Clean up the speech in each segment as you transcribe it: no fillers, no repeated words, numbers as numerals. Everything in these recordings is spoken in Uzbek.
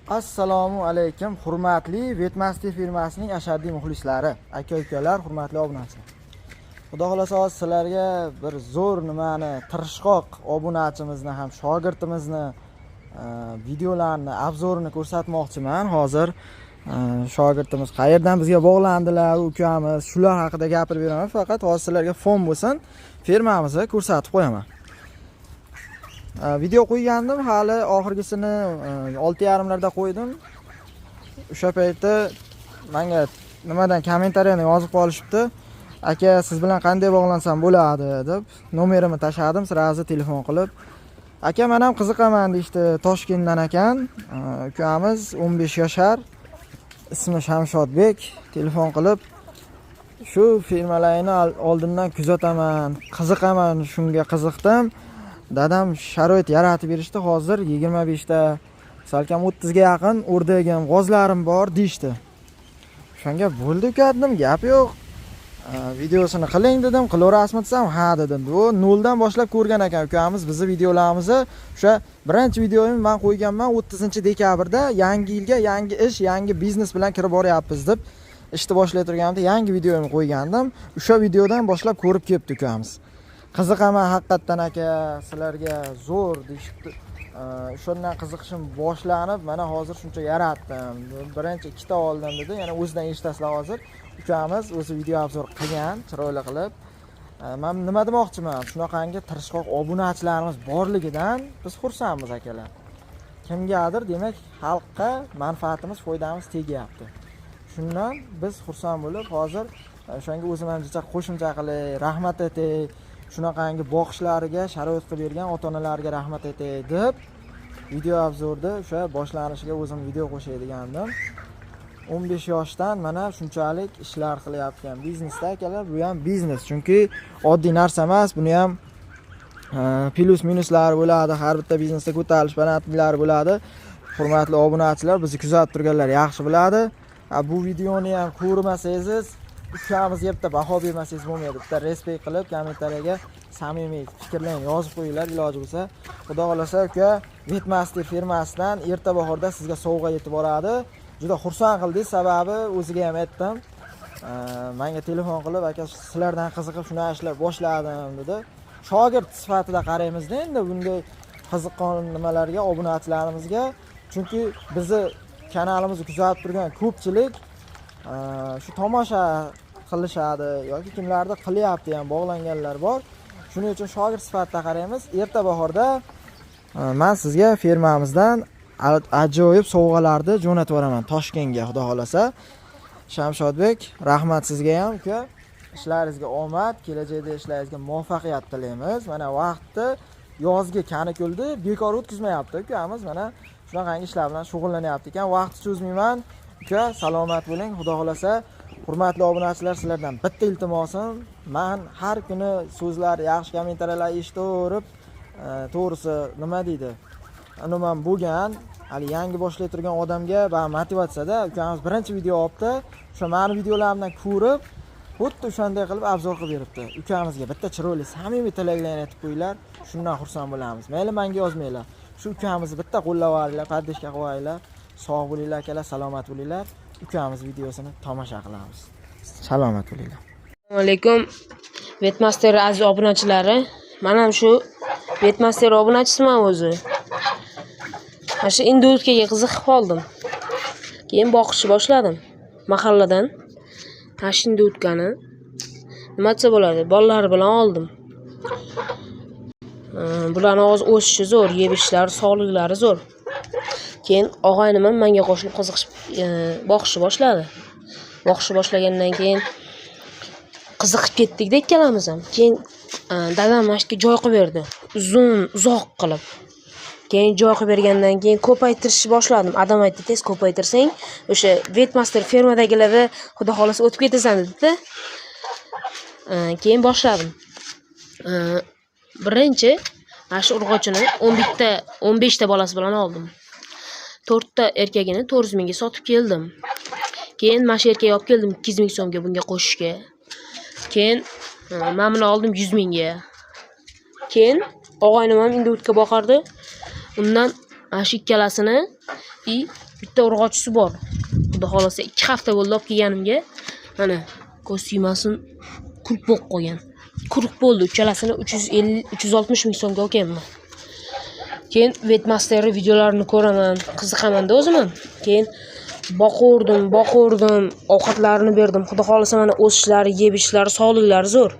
Assalomu alaykum, hurmatli Vetmaster firmasining ashaddiy muxlislari, aka-ukalar, hurmatli obunachilar. Xudo xolasa sizlarga bir zo'r nimani, tirishqoq obunachimizni ham shogirdimizni videolarni, obzorini ko'rsatmoqchiman. Hozir shogirdimiz qayerdan bizga bog'landilar, ukamiz, shular haqida gapirib beraman. Faqat hozir sizlarga fon bo'lsin, firmamizni ko'rsatib qo'yaman. Video qo'ygandim, hali oxirgisini 6:30larda qo'ydim. O'sha paytda menga nimadan kommentariyani yozib qolishibdi. Aka, siz bilan qanday bog'lansam bo'ladi deb nomerimni tashladim, sirazi telefon qilib. Aka, men ham qiziqaman deydi, Toshkentdan ekan. Ukamiz 15 yoshar. Ismi Shamshodbek. Telefon qilib, shu firmalarni oldindan kuzataman, qiziqaman, shunga qiziqdim. Dadam sharoit yaratib berishdi. Hozir 25 ta, salkam 30 ga yaqin o'rdagim, g'ozlarim bor deydi. Shunga bo'ldi dedim, gap yo'q. Videosini qiling dedim, qilaverasizmi desam, ha dedim. Bu noldan boshlab ko'rgan ekan ukamiz bizni videolarimizni. O'sha birinchi videoyimni men qo'yganman 30-dekabrda, yangi yilga yangi ish, yangi biznes bilan kirib boryapmiz deb ishni boshlay turganimda yangi videoyimni qo'ygandim. O'sha videodan boshlab ko'rib kelibdi ukamiz. Qiziqaman haqiqatdan aka, sizlarga zo'r deyishdi. Shundan qiziqishim boshlanib, mana hozir shuncha yaratdim. Birinchi 2 ta oldim dedi. Yana o'zidan eshitasizlar hozir. Ukamiz o'zi video obzor qilgan, chiroyli qilib. Men nima demoqchiman? Shunaqangi tirishqoq obunachilarimiz borligidan biz xursandmiz akalar. Kimgadir, demak, xalqqa manfaatimiz, foydamiz tegyapti. Shundan biz xursand bo'lib, hozir o'shanga o'zim ham qo'shimcha qilay, rahmat aytay. Shunaqangi boqishlariga sharoit qilib bergan ota-onalarga rahmat aytay deb video obzorda o'sha boshlanishiga o'zim video qo'shay degandim. 15 yoshdan mana shunchalik ishlar qilyapgan biznesda akalar, bu ham biznes. Chunki oddiy narsa emas, buni ham plus minuslari bo'ladi, har bitta biznesda ko'tarilish balandliklari bo'ladi. Hurmatli obunachilar, bizni kuzatib turganlar yaxshi biladi. Bu videoni ham ko'rmasangiz, ukamizga bitta baho bermasangiz bo'lmaydi. Bitta respekt qilib kommentariyaga samimiy fikrlarni yozib qo'yinglar iloji bo'lsa. Xudo xolasa uka Vetmaster firmasidan erta bahorda sizga sovg'a yetib boradi. Juda xursand qildik, sababi o'ziga ham aytdim. Menga telefon qilib, aka sizlardan qiziqib shunday ishlar boshladim dedi. Shogird sifatida qaraymiz-da endi bunday qiziqqon nimalarga, obunachilarimizga. Chunki bizni kanalimizni kuzatib turgan ko'pchilik shu tomosha qilishadi yoki kimlardir qilyapti ham, bog'langanlar bor. Shuning uchun shogird sifatida qaraymiz. Erta bahorda men sizga firmamizdan ajoyib sovg'alarni jo'natib boraman Toshkentga, xudo xolasa. Shamshodbek, rahmat sizga ham uka. Ishlaringizga omad, kelajakda ishlaringizga muvaffaqiyat tilaymiz. Mana vaqtni yozgi kanikulni bekor o'tkazmayapti ukamiz. Mana shunaqangi ishlar bilan shug'ullanyapti ekan. Vaqt cho'zmayman. Uka, salomat bo'ling. Xudo xolasa, hurmatli obunachilar, sizlardan bitta iltimosim, men har kuni so'zlar, yaxshi kommentariyalar eshitaverib, to'g'risi nima deydi? Anoman bo'lgan, hali yangi boshlay turgan odamga va motivatsiyada ukamiz birinchi video olibdi. O'sha meni videolarimdan ko'rib, xuddi o'shanday qilib obzor qilib beribdi. Ukamizga bitta chiroyli, samimiy tilaklarni aytib qo'yinglar. Shundan xursand bo'lamiz. Mayli menga yozmanglar. Shu ukamizni bitta qo'llab-quvvatlanglar, paddishka qo'yinglar. Sog' bo'linglar akalar, salomat bo'linglar. Ukamiz videosini tomosha qilamiz. Salomat bo'linglar. Assalomu alaykum Vetmaster aziz obunachilari. Men ham shu Vetmaster obunachisiman o'zi. Mana shu indutkaga qiziqib qoldim. Keyin boqishni boshladim. Mahalladan tash indutkani nima desa bo'ladi, bolalar bilan oldim. Bularning hozir o'sishi zo'r, yeb-ishlari, sog'liklari zo'r. Keyin og'aynim ham menga qo'shilib qiziqib boqishni boshladi. Boqishni boshlagandan keyin qiziqib ketdik-da ikkalamiz ham. Keyin dadam mashqa joy qilib berdi. Uzoq qilib. Keyin joy qilib bergandan keyin ko'paytirishni boshladim. Adam aytdi, tez ko'paytirsang, o'sha Vetmaster firmadagilarga xudo xolasa o'tib ketasan dedi-da. Keyin boshladim. Birinchi ash urg'ochini 15 ta bolasi bilan oldim. 4 ta erkagini 400 mingga sotib keldim. Keyin mana shu erkakga olib keldim 200 ming so'mga bunga qo'shishga. Keyin men buni oldim 100 mingga. Keyin og'aynim ham indutka boqardi. Undan mana shu ikkalasini bitta urg'ochisi bor. Xudo xolasa 2 hafta bo'ldi olib kelganimga. Mana kostyumasin quruq bo'lib qolgan. Quruq bo'ldi. Uchalasini 360 ming so'mga olganman. Keyin Webmaster videolarini ko'raman, qiziqaman-da o'zim ham. Keyin boqirdim, ovqatlarini berdim. Xudo xolasa mana o'sishlari, yeb-ichishlari, sog'liklari zo'r.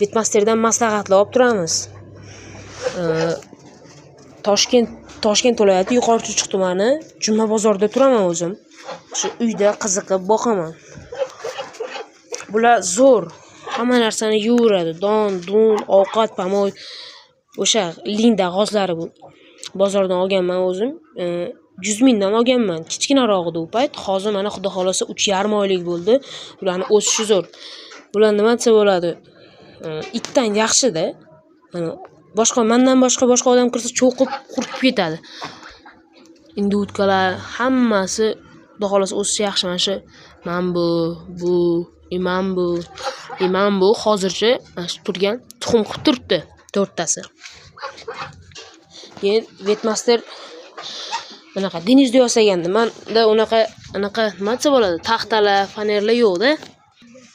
Webmasterdan maslahatlar olib turamiz. Toshkent viloyati Yuqori Chirchiq tumani Juma bozorida turaman o'zim. Shu uyda qiziqib boqaman. Bular zo'r. Hamma narsani yuvoradi. Don, dun, ovqat, pamoy. O'sha Linda g'ozlari bu. Bozordan olganman o'zim. 100 mingdan olganman. Kichkinaroq edi u payt. Hozir mana xudo xolasa 3,5 oylik bo'ldi. Ularni o'sishi zo'r. Bular nima desa bo'ladi? Itdan yaxshi-da. Mendan boshqa odam kirsa cho'qib quritib ketadi. Endi utkalar hammasi xudo xolasa o'sishi yaxshi. Mana shu imam bu hozircha turgan tuxum qilib turibdi 4 tasi. Keyin Webmaster bunaqa denizda yasagandi. Menda unaqa nima desa bo'ladi? Taxtalar, fanerlar yo'q-da.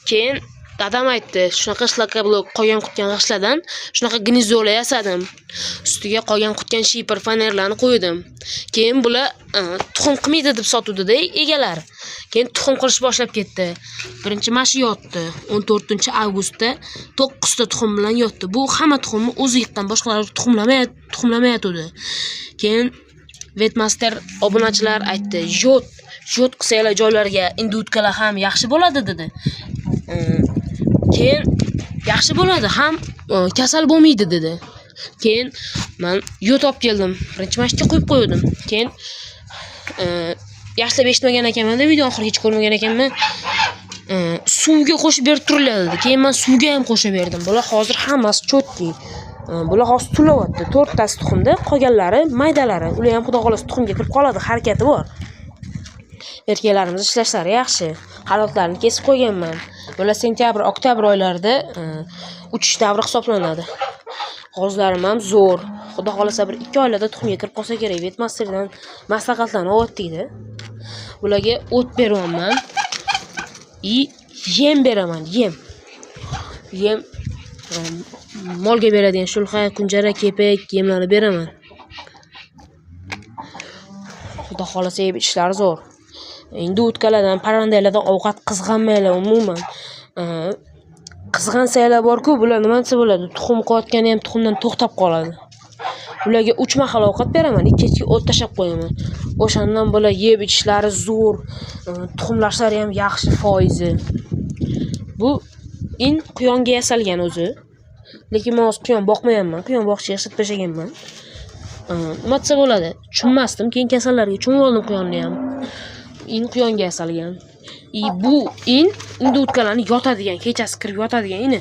Keyin dadam aytdi, shunaqa shlaka-blok qolgan qutgan g'ishlardan shunaqa gnezdolar yasadim. Ustiga qolgan qutgan shipper fanerlarni qo'ydim. Keyin bular tuxum qilmaydi deb sotuvdi-da egalar. Keyin tuxum qilish boshlab ketdi. Birinchi mashi yotdi. 14-avgustda 9 ta tuxum bilan yotdi. Bu hamma tuxumni o'zi yiqqan, boshqalar tuxumlamayotdi. Keyin Webmaster obunachilar aytdi, "Jot qilsanglar joylarga endi utkalar ham yaxshi bo'ladi" dedi. Keyin yaxshi bo'ladi, ham kasal bo'lmaydi dedi. Keyin men yot olib keldim. Birinchi mashga qo'yib qo'ydim. Keyin yaxshilab eshitmagan ekanman-da, video oxirigacha ko'rmagan ekanman. Suvga qo'shib berib turiladi dedi. Keyin men suvga ham qo'shib berdim. Bular hozir hammasi chotki. Bular hozir tulayapti. 4 tasi tuxumda, qolganlari maydalari. Ular ham xudo xolasa tuxumga kirib qoladi, harakati bor. Erkaklarimiz ishlashlari yaxshi. Halotlarni kesib qo'yganman. Bular sentyabr, oktyabr oylarida uchish davri hisoblanadi. G'ozlarim ham zo'r. Xudo xolasa bir 2 oylarda tuxumga kirib qolsa kerak. Webmasterdan maslahatlarni olyapti-da. Bularga o't beraman. Yem beraman, yem. Molga beradigan shulxa, kunjara, kepak yemlarni beraman. Xudo xolasa yeb ishlari zo'r. Endi utkalardan, parrandaylardan ovqat qizg'anmaylar umuman. Qizg'ansanglar bor-ku, bular nima desa bo'ladi? Tuxum qo'yotgani ham tuxumdan to'xtab qoladi. Ularga 3 mahal ovqat beraman, kechki o't tashab qo'yaman. O'shandan bular yeb ichishlari zo'r, tuxumlashlari ham yaxshi foizi. Bu quyonga yasalgan o'zi. Lekin men hozir quyon boqmayapman. Quyon boqishga yashab tashaganman. Nima desa bo'ladi? Tushunmasdim, keyin kasallarga tushunib oldim quyonni ham. Quyonga yasalgan. Bu endi utkalarni yotadigan, kechasi kirib yotadigan ini.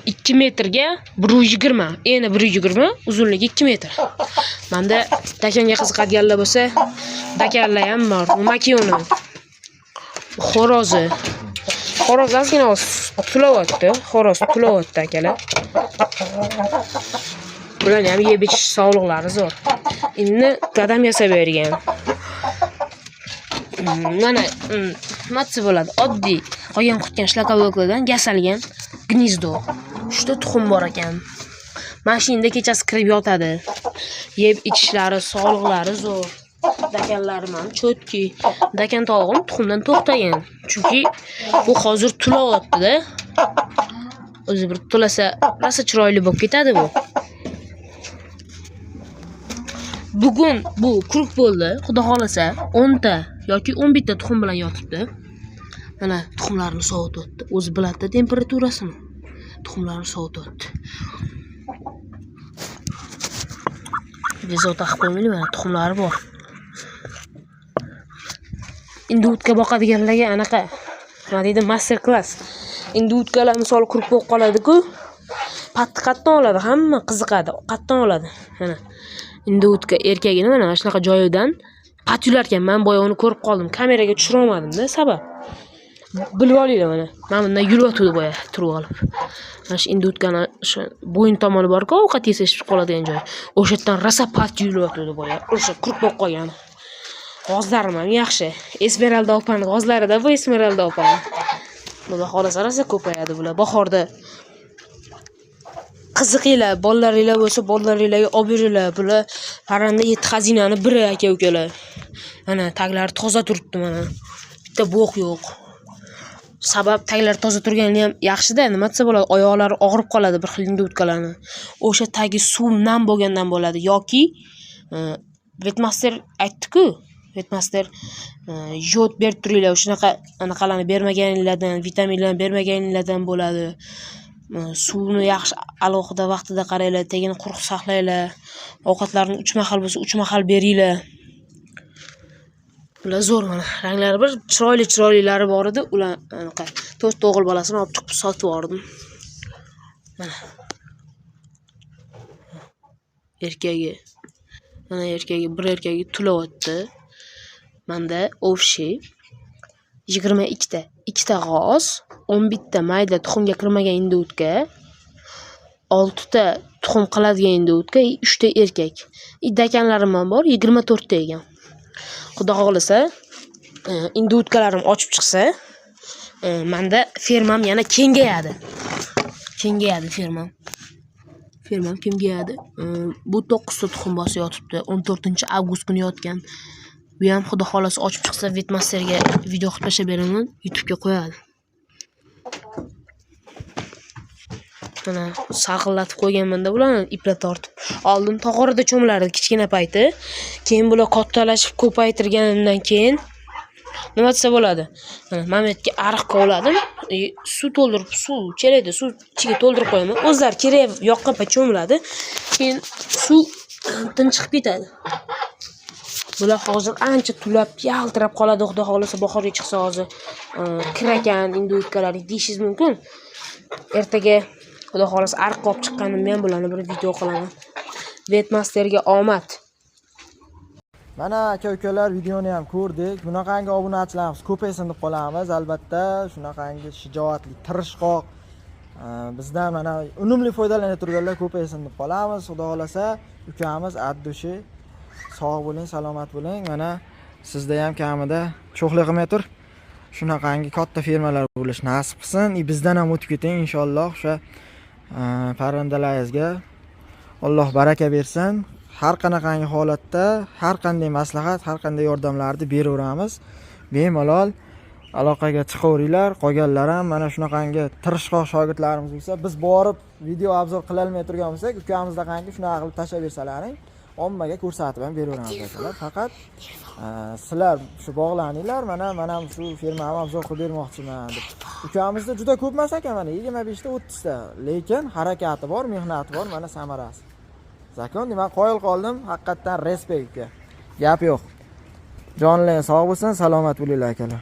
2 metrga 120, eni 120, uzunligi 2 metr. Menda dakanga qiziqadiganlar bo'lsa, dakanlar ham bor. Makioni. Xo'rozi. Xo'roz ozgina tulayapti. Xo'roz tulayapti akalar. Bularni ham yeb ichish sog'liqlari zo'r. Endi dadam yasab bergan. Mana nima desa bo'ladi? Oddiy qolgan qutgan shlakabloklardan yasalgan gnezdo. Shunda tuxum bor ekan. Mashinada kechasi kirib yotadi. Yeb ichishlari, sog'liqlari zo'r. Dakanlarim ham chotki. Dakan tog'im tuxumdan to'xtagan. Chunki bu hozir tulayapti-da. O'zi bir tulasa, rosa chiroyli bo'lib ketadi bu. Bugun bu quruq bo'ldi. Xudo xolasa 10 ta yoki 11 ta tuxum bilan yotibdi. Mana tuxumlarni sovutyapti. O'zi biladi temperaturasini. Tuxumlarni sovutyapti. Bezovta qilib qo'ymaylik, mana tuxumlari bor. Endi utka boqadiganlarga anaqa nima deydi, master class. Endi utkalar misol quruq bo'lib qoladi-ku, qatdan oladi, hamma qiziqadi, qatdan oladi. Mana endi utka erkagini mana shunaqa joyidan pat yularkan. Men boya uni ko'rib qoldim. Kameraga tushira olmadim-da, sabab. Bilib olinglar mana. Men bundan yuribdi boya turib olib. Mana shu endi utkani shu bo'yin tomoni bor-ku, ovqat yesa chiqib qoladigan joy. O'sha yerdan rosa pat yuribdi boya. O'sha quruq bo'lib qolgan. G'ozlarim ham yaxshi. Esmeralda opani g'ozlarida bu Esmeralda opani. Xudo xolasa rosa ko'payadi bular. Bahorda qiziqinglar, bolalaringlar bo'lsa, bolalaringlarga olib beringlar. Bular parranda 7 xazinani biri aka-ukalar. Mana taglari toza turibdi mana. Bitta bo'q yo'q. Sabab taglari toza turgani ham yaxshi-da, nima desa bo'ladi, oyoqlari og'rib qoladi bir xil indutkalarni. O'sha tagi suv nam bo'lgandan bo'ladi yoki Vetmaster aytdi-ku, Vetmaster yod berib turinglar, shunaqa anaqalarni bermaganinglardan, vitaminlarni bermaganinglardan bo'ladi. Suvni yaxshi alohida vaqtida qaranglar, tagini quruq saqlanglar. Ovqatlarni 3 mahal bo'lsa 3 mahal beringlar. Ular zo'r mana. Ranglari bir chiroylilari bor edi. Ular anaqa 4 o'g'il bolasini olib chiqib sotib yubordim. Mana. Erkagi. Mana erkagi, bir erkagi tulayapti. Menda ovshi 22 ta, 2 ta g'oz, 11 ta mayda tuxumga kirmagan indutka, 6 ta tuxum qiladigan indutka, 3 ta erkak. Dakanlarim ham bor, 24 ta ekan. Xudo xolasa, indutkalarim ochib chiqsa, menda fermam yana kengayadi. Kengayadi fermam. Fermam kengayadi. Bu 9 ta tuxum bosi yotibdi. 14-avgust kuni yotgan. Bu ham xudo xolasa ochib chiqsa Vetmasterga video qilib tashlab beraman, YouTube'ga qo'yadi. Mana saqlatib qo'yganman-da bularni ipla tortib. Oldin tog'orada cho'milardi kichkina payti. Keyin bular kattalashib ko'paytirganimdan keyin nima desa bo'ladi? Mana Mametga ariq kovladim. Suv to'ldirib, chelakda suv ichiga to'ldirib qo'yaman. O'zlari kerak yoqqan payt cho'miladi. Keyin suv tinchiqib ketadi. Bular hozir ancha tulab, yaltirab qoladi. Xudo xolasa bahorga chiqsa hozir kirakan indutkalar deyishingiz mumkin. Ertaga xudo xolasa ariq olib chiqqanimda ham bularni bir video qilaman. Vetmasterga omad. Mana aka-ukalar videoni ham ko'rdik. Bunaqangi obunachilarimiz ko'paysin deb qolamiz. Albatta, shunaqangi shijoatli, tirishqoq, bizdan mana unumli foydalana turganlar ko'paysin deb qolamiz. Xudo xolasa ukamiz Addushi sog' bo'ling, salomat bo'ling. Mana sizda ham kamida cho'qlik qilmay tur. Shunaqangi katta firmalar bo'lish nasib qilsin. Bizdan ham o'tib keting inshaalloh. O'sha parrandalaringizga Alloh baraka bersin. Har qanaqangi holatda, har qanday maslahat, har qanday yordamlarni beraveramiz. Bemalol aloqaga chiqaveringlar. Qolganlar ham mana shunaqangi tirishqoq shogirdlarimiz bo'lsa, biz borib video obzor qila olmay turgan bo'lsak, ukamizda shunaqa qilib tashlab bersalaring, ommaga ko'rsatib ham beraveramiz akalar. Faqat sizlar shu bog'laninglar, mana shu firmani obzor qilib bermoqchiman deb. Ukamizda juda ko'p emas ekan, mana 25 ta 30 ta, lekin harakati bor, mehnati bor, mana samarasi. Zakon, men qoyil qoldim, haqiqatan respekt. Gap yo'q. Jonli sog' bo'lsin, salomat bo'linglar akalar.